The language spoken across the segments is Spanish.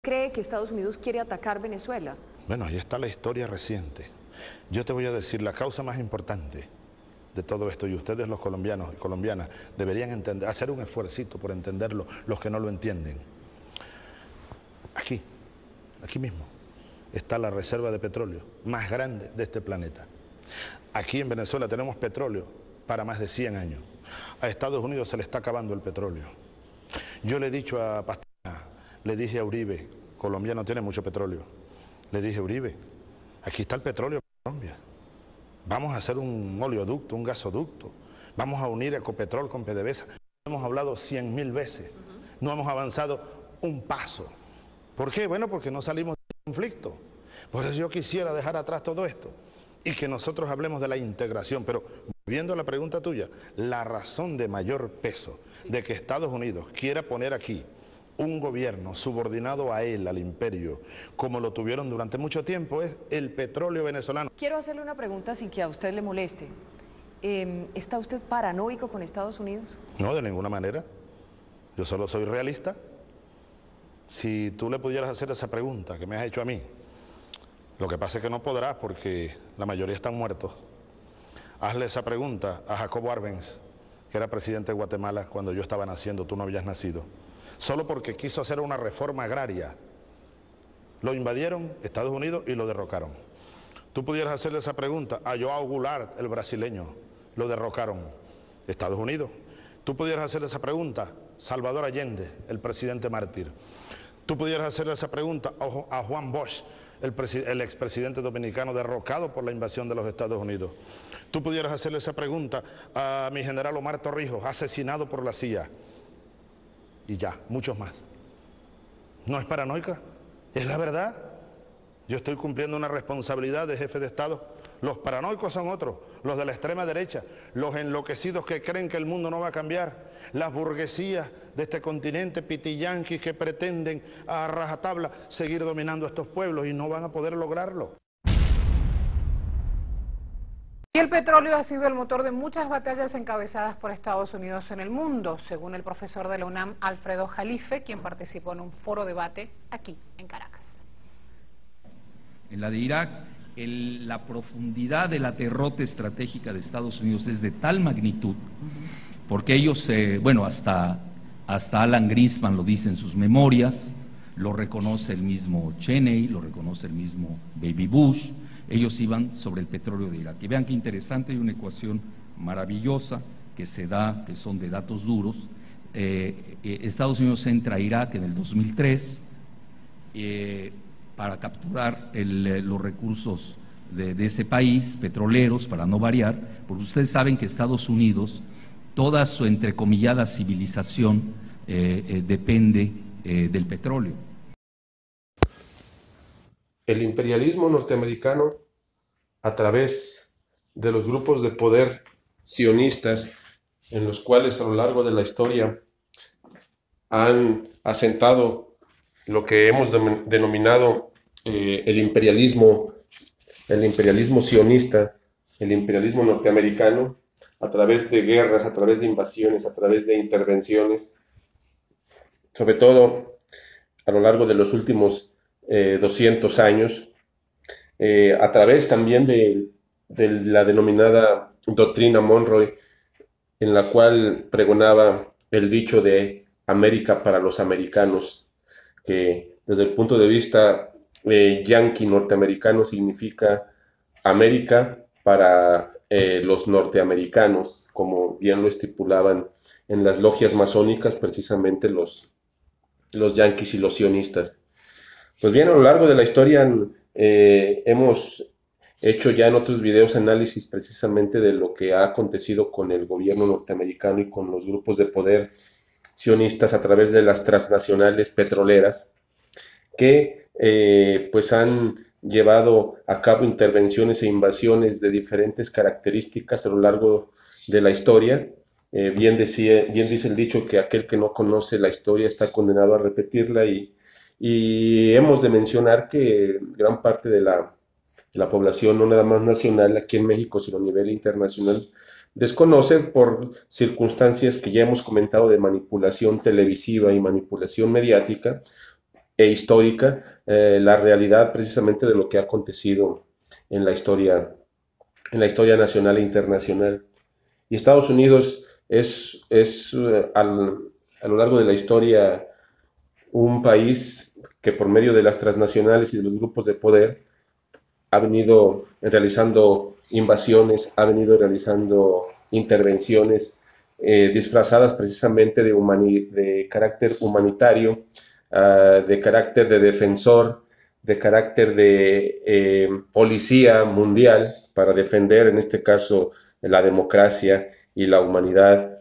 ¿Cree que Estados Unidos quiere atacar Venezuela? Bueno, ahí está la historia reciente. Yo te voy a decir la causa más importante de todo esto, y ustedes los colombianos y colombianas deberían entender, hacer un esfuercito por entenderlo, los que no lo entienden. Aquí mismo, está la reserva de petróleo más grande de este planeta. Aquí en Venezuela tenemos petróleo para más de 100 años. A Estados Unidos se le está acabando el petróleo. Yo le he dicho a Pastrana, le dije a Uribe, Colombia no tiene mucho petróleo. Le dije, Uribe, aquí está el petróleo en Colombia. Vamos a hacer un oleoducto, un gasoducto. Vamos a unir Ecopetrol con PDVSA. Hemos hablado 100.000 veces. No hemos avanzado un paso. ¿Por qué? Bueno, porque no salimos del conflicto. Por eso yo quisiera dejar atrás todo esto y que nosotros hablemos de la integración. Pero volviendo a la pregunta tuya, la razón de mayor peso de que Estados Unidos quiera poner aquí un gobierno subordinado a él, al imperio, como lo tuvieron durante mucho tiempo, es el petróleo venezolano. Quiero hacerle una pregunta sin que a usted le moleste. ¿Está usted paranoico con Estados Unidos? No, de ninguna manera. Yo solo soy realista. Si tú le pudieras hacer esa pregunta que me has hecho a mí, lo que pasa es que no podrás porque la mayoría están muertos. Hazle esa pregunta a Jacobo Arbenz, que era presidente de Guatemala cuando yo estaba naciendo, tú no habías nacido. Solo porque quiso hacer una reforma agraria, lo invadieron Estados Unidos y lo derrocaron. Tú pudieras hacerle esa pregunta a João Goulart, el brasileño, lo derrocaron Estados Unidos. Tú pudieras hacerle esa pregunta a Salvador Allende, el presidente mártir. Tú pudieras hacerle esa pregunta a Juan Bosch, el expresidente dominicano derrocado por la invasión de los Estados Unidos. Tú pudieras hacerle esa pregunta a mi general Omar Torrijos, asesinado por la CIA. Y ya, muchos más. ¿No es paranoica? Es la verdad. Yo estoy cumpliendo una responsabilidad de jefe de Estado. Los paranoicos son otros, los de la extrema derecha, los enloquecidos que creen que el mundo no va a cambiar, las burguesías de este continente, pitiyanquis que pretenden a rajatabla seguir dominando a estos pueblos y no van a poder lograrlo. Y el petróleo ha sido el motor de muchas batallas encabezadas por Estados Unidos en el mundo, según el profesor de la UNAM, Alfredo Jalife, quien participó en un foro debate aquí en Caracas. En la de Irak, la profundidad de la derrota estratégica de Estados Unidos es de tal magnitud, porque ellos, hasta Alan Greenspan lo dice en sus memorias, lo reconoce el mismo Cheney, lo reconoce el mismo Baby Bush. Ellos iban sobre el petróleo de Irak. Y vean qué interesante, hay una ecuación maravillosa que se da, que son de datos duros. Estados Unidos entra a Irak en el 2003 para capturar los recursos de ese país, petroleros, para no variar, porque ustedes saben que Estados Unidos, toda su entrecomillada civilización depende del petróleo. El imperialismo norteamericano, a través de los grupos de poder sionistas, en los cuales a lo largo de la historia han asentado lo que hemos denominado el imperialismo sionista, el imperialismo norteamericano, a través de guerras, a través de invasiones, a través de intervenciones, sobre todo a lo largo de los últimos 200 años, a través también de la denominada doctrina Monroe, en la cual pregonaba el dicho de América para los americanos, que desde el punto de vista yanqui norteamericano significa América para los norteamericanos, como bien lo estipulaban en las logias masónicas precisamente los yanquis y los sionistas. Pues bien, a lo largo de la historia hemos hecho ya en otros videos análisis precisamente de lo que ha acontecido con el gobierno norteamericano y con los grupos de poder sionistas a través de las transnacionales petroleras que pues han llevado a cabo intervenciones e invasiones de diferentes características a lo largo de la historia. Bien dice el dicho que aquel que no conoce la historia está condenado a repetirla, y hemos de mencionar que gran parte de la población, no nada más nacional aquí en México, sino a nivel internacional, desconoce por circunstancias que ya hemos comentado de manipulación televisiva y manipulación mediática, e histórica la realidad precisamente de lo que ha acontecido en la historia nacional e internacional. Y Estados Unidos es a lo largo de la historia un país que por medio de las transnacionales y de los grupos de poder ha venido realizando invasiones, ha venido realizando intervenciones disfrazadas precisamente de carácter humanitario, de carácter de defensor, de carácter de policía mundial para defender en este caso la democracia y la humanidad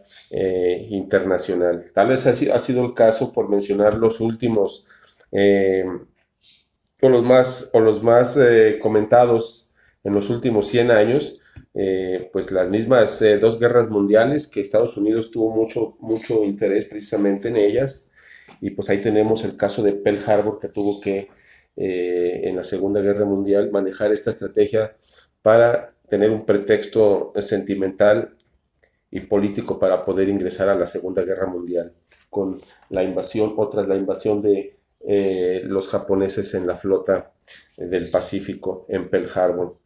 internacional. Tal vez ha sido el caso, por mencionar los últimos o los más comentados en los últimos 100 años, pues las mismas dos guerras mundiales, que Estados Unidos tuvo mucho interés precisamente en ellas, y pues ahí tenemos el caso de Pearl Harbor, que tuvo que en la Segunda Guerra Mundial manejar esta estrategia para tener un pretexto sentimental y político para poder ingresar a la Segunda Guerra Mundial, con la invasión de los japoneses en la flota del Pacífico en Pearl Harbor,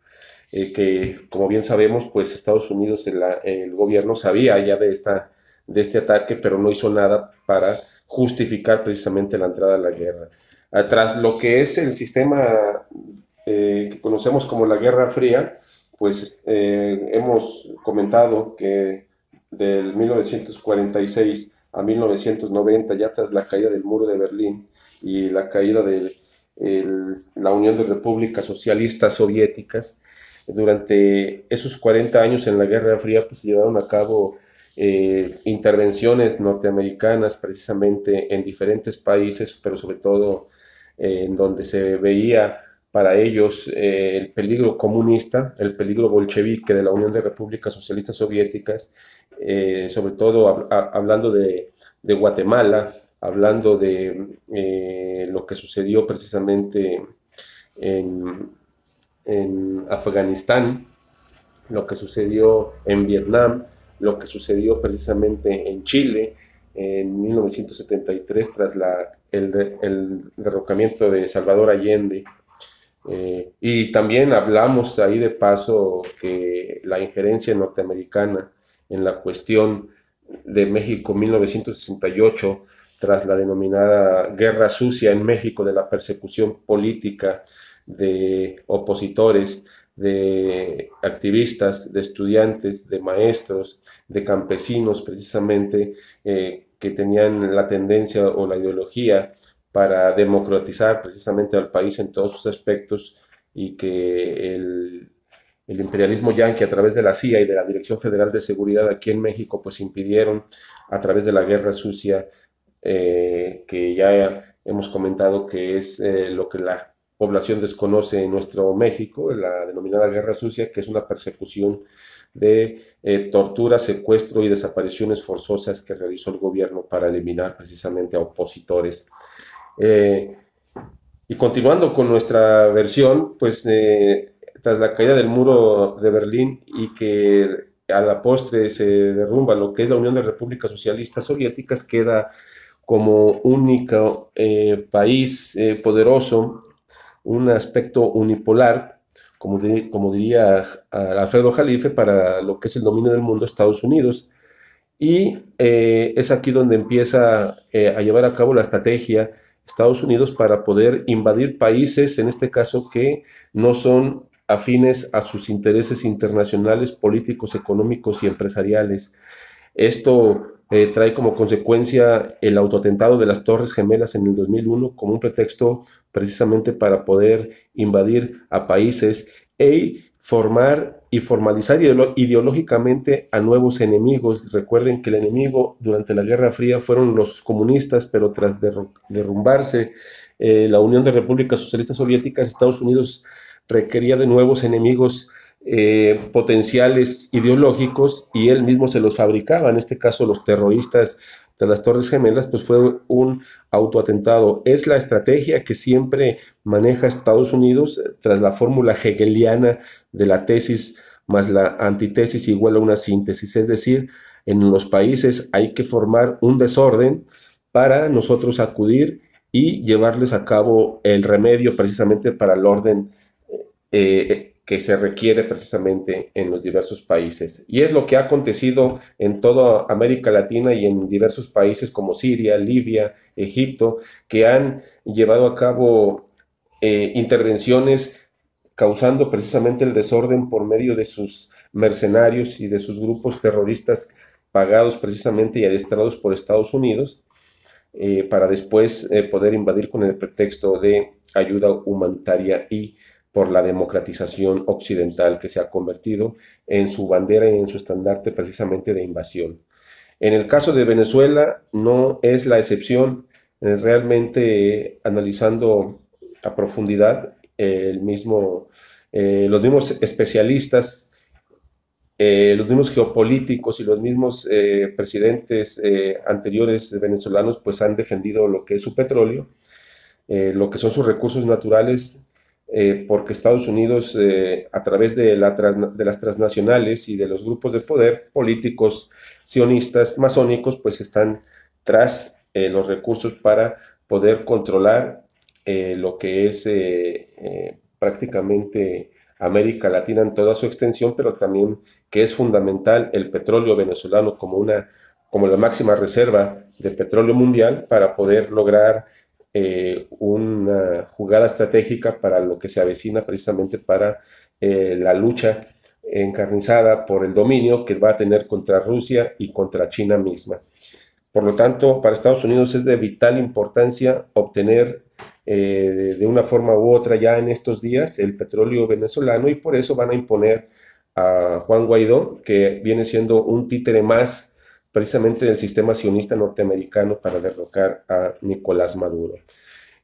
que como bien sabemos, pues Estados Unidos, el gobierno sabía ya de este ataque, pero no hizo nada para justificar precisamente la entrada a la guerra. Tras lo que es el sistema que conocemos como la Guerra Fría, pues hemos comentado que del 1946 a 1990, ya tras la caída del muro de Berlín y la caída de la Unión de Repúblicas Socialistas Soviéticas, durante esos 40 años en la Guerra Fría pues se llevaron a cabo intervenciones norteamericanas precisamente en diferentes países, pero sobre todo en donde se veía para ellos el peligro comunista, el peligro bolchevique de la Unión de Repúblicas Socialistas Soviéticas, sobre todo hablando de Guatemala, hablando de lo que sucedió precisamente en Afganistán, lo que sucedió en Vietnam, lo que sucedió precisamente en Chile en 1973 tras el derrocamiento de Salvador Allende. Y también hablamos ahí de paso que la injerencia norteamericana en la cuestión de México 1968, tras la denominada Guerra Sucia en México, de la persecución política de opositores, de activistas, de estudiantes, de maestros, de campesinos precisamente, que tenían la tendencia o la ideología para democratizar precisamente al país en todos sus aspectos, y que el imperialismo yanqui a través de la CIA y de la Dirección Federal de Seguridad aquí en México pues impidieron a través de la Guerra Sucia, que ya hemos comentado que es lo que la población desconoce en nuestro México, la denominada Guerra Sucia, que es una persecución de tortura, secuestro y desapariciones forzosas que realizó el gobierno para eliminar precisamente a opositores. Y continuando con nuestra versión, pues tras la caída del muro de Berlín y que a la postre se derrumba lo que es la Unión de Repúblicas Socialistas Soviéticas, queda como único país poderoso, un aspecto unipolar, como diría Alfredo Jalife, para lo que es el dominio del mundo, Estados Unidos. Y es aquí donde empieza a llevar a cabo la estrategia Estados Unidos para poder invadir países, en este caso, que no son afines a sus intereses internacionales, políticos, económicos y empresariales. Esto trae como consecuencia el autoatentado de las Torres Gemelas en el 2001 como un pretexto precisamente para poder invadir a países e formar y formalizar ideológicamente a nuevos enemigos. Recuerden que el enemigo durante la Guerra Fría fueron los comunistas, pero tras derrumbarse la Unión de Repúblicas Socialistas Soviéticas, Estados Unidos requería de nuevos enemigos potenciales ideológicos, y él mismo se los fabricaba. En este caso, los terroristas de las Torres Gemelas, pues fue un autoatentado. Es la estrategia que siempre maneja Estados Unidos tras la fórmula hegeliana de la tesis más la antitesis igual a una síntesis. Es decir, en los países hay que formar un desorden para nosotros acudir y llevarles a cabo el remedio precisamente para el orden que se requiere precisamente en los diversos países. Y es lo que ha acontecido en toda América Latina y en diversos países como Siria, Libia, Egipto, que han llevado a cabo intervenciones causando precisamente el desorden por medio de sus mercenarios y de sus grupos terroristas pagados precisamente y adiestrados por Estados Unidos, para después poder invadir con el pretexto de ayuda humanitaria y por la democratización occidental que se ha convertido en su bandera y en su estandarte precisamente de invasión. En el caso de Venezuela no es la excepción. Realmente analizando a profundidad los mismos especialistas, los mismos geopolíticos y los mismos presidentes anteriores venezolanos pues han defendido lo que es su petróleo, lo que son sus recursos naturales, porque Estados Unidos, a través de las transnacionales y de los grupos de poder políticos sionistas, masónicos, pues están tras los recursos para poder controlar lo que es prácticamente América Latina en toda su extensión, pero también que es fundamental el petróleo venezolano como la máxima reserva de petróleo mundial para poder lograr una jugada estratégica para lo que se avecina precisamente para la lucha encarnizada por el dominio que va a tener contra Rusia y contra China misma. Por lo tanto, para Estados Unidos es de vital importancia obtener de una forma u otra ya en estos días el petróleo venezolano, y por eso van a imponer a Juan Guaidó, que viene siendo un títere más precisamente del sistema sionista norteamericano para derrocar a Nicolás Maduro.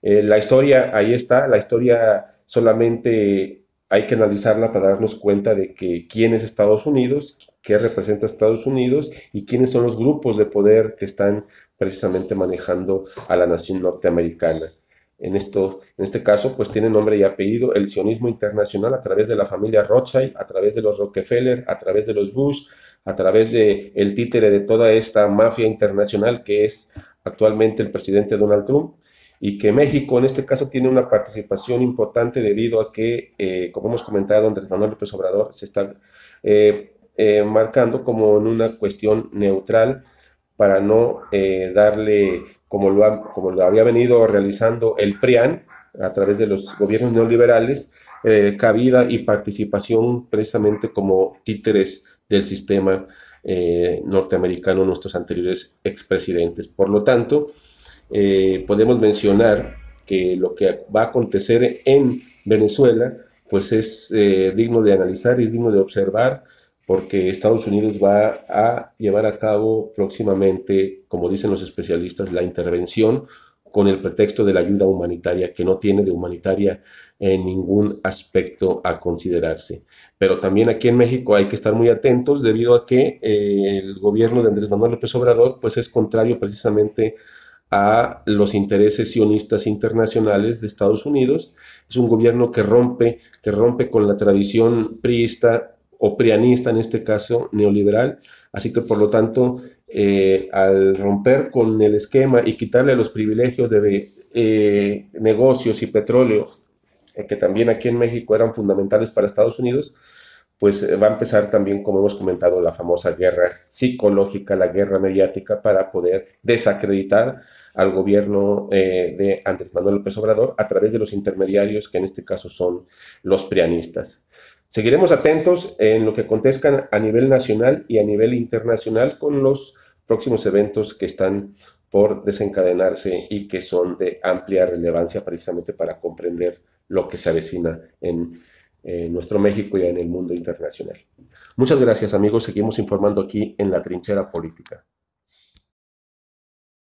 La historia ahí está, la historia solamente hay que analizarla para darnos cuenta de que quién es Estados Unidos, qué representa Estados Unidos y quiénes son los grupos de poder que están precisamente manejando a la nación norteamericana. En este caso, pues tiene nombre y apellido el sionismo internacional a través de la familia Rothschild, a través de los Rockefeller, a través de los Bush, a través del títere de toda esta mafia internacional que es actualmente el presidente Donald Trump, y que México en este caso tiene una participación importante debido a que, como hemos comentado, Andrés Manuel López Obrador se está marcando como en una cuestión neutral para no darle, como lo había venido realizando el PRIAN a través de los gobiernos neoliberales, cabida y participación precisamente como títeres del sistema norteamericano, nuestros anteriores expresidentes. Por lo tanto, podemos mencionar que lo que va a acontecer en Venezuela pues es digno de analizar y es digno de observar, porque Estados Unidos va a llevar a cabo próximamente, como dicen los especialistas, la intervención con el pretexto de la ayuda humanitaria, que no tiene de humanitaria en ningún aspecto a considerarse. Pero también aquí en México hay que estar muy atentos debido a que el gobierno de Andrés Manuel López Obrador pues es contrario precisamente a los intereses sionistas internacionales de Estados Unidos. Es un gobierno que rompe con la tradición priista o prianista, en este caso neoliberal, así que por lo tanto al romper con el esquema y quitarle los privilegios de negocios y petróleo, que también aquí en México eran fundamentales para Estados Unidos, pues va a empezar también, como hemos comentado, la famosa guerra psicológica, la guerra mediática para poder desacreditar al gobierno de Andrés Manuel López Obrador a través de los intermediarios, que en este caso son los prianistas. Seguiremos atentos en lo que acontezca a nivel nacional y a nivel internacional con los próximos eventos que están por desencadenarse y que son de amplia relevancia precisamente para comprender lo que se avecina en nuestro México y en el mundo internacional. Muchas gracias, amigos. Seguimos informando aquí en La Trinchera Política.